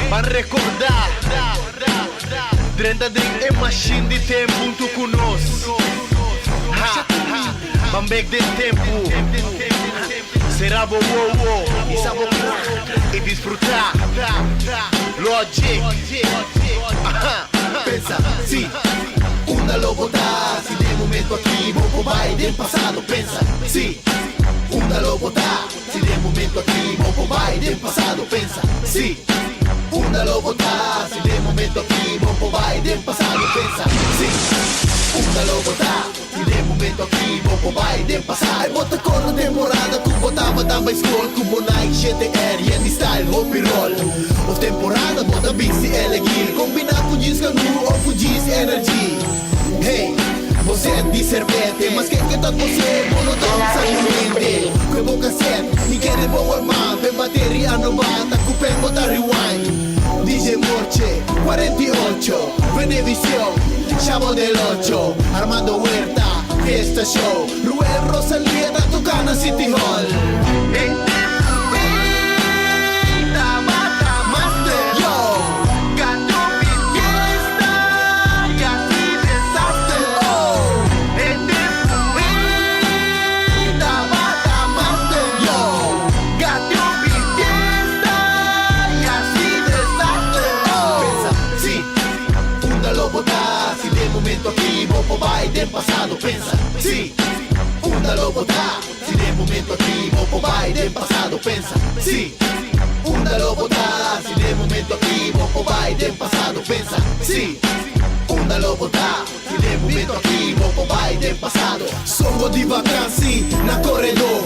van recordar 30 ding e machine di tempo tu conosci. Van back del tempo. Será wow wow y sabo y disfrutar. Logic. Pensa, sì, una lobotà, si del momento attivo, vai del passato. Pensa, sì, una lobotà, si del momento attivo, vai del passato. Pensa, sì, una lobotà, si del momento attivo, vai del passato. Pensa, sì, una lobotà, si del momento attivo, vai del passato. Ai bota corno temporada, tu botava também school, tu bonai GTR, e di style, hop and roll. Of temporada, bota bixi elegir, combina com jeans canu ou com jeans energy. Hey, você é de servete, mas quem que tá você, bono dança no mente. Que boca set, e quer bom armar, pe bateria novata, cupé bota rewind. DJ Morche, 48, Venevisión, Chavo del 8, Armando Huerta, Fiesta Show, Ruel Rosalía, Tucana City Hall. Momento attivo, vai del passato, pensa, sì, una lobotà, si del momento attivo, vai del passato, pensa, sì, una lobotà, si del momento attivo, vai del passato, pensa, sì, una lobotà, si del momento attivo, vai del passato. Sono di vacanze, na corredor,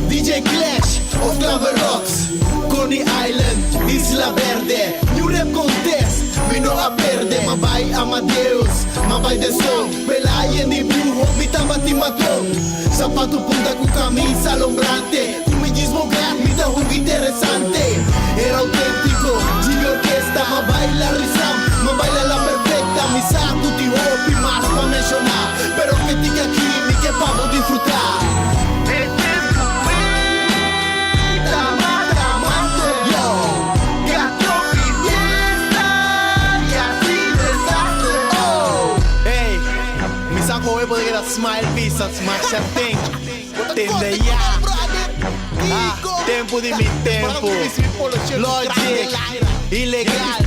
DJ Clash of Claver Rocks, Coney Island, Isla Verde, New Rap Contest, vino a perde, Mabay Amadeus, Mabay de Son, Pelayan y Brujo, mitad batimatón, zapato punta con camisa alombrante, humillismo gran, mitad jugo interesante, era auténtico, Jimmy Orquesta, Mabay la Rizam, Mabay la perfecta, misa tutti hop y más pa' mencionar, pero que tica aquí, mi que vamos disfrutar. Hoy poder get a smile visa, smash a thing. Tende ya. Tempo de mi tempo. Logic, ilegal.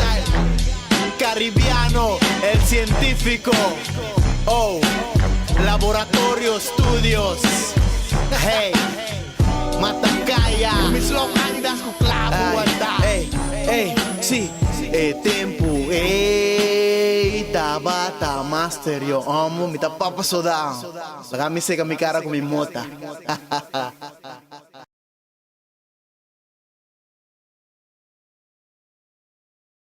Caribiano, el científico. Oh, laboratorio, estudios. Hey, Matacaya. Mis locandas con clavo. Hey, sí. Tempo, Tabata Master, yo amo, mi tapapa soda. Lagami se kami cara con mi mota.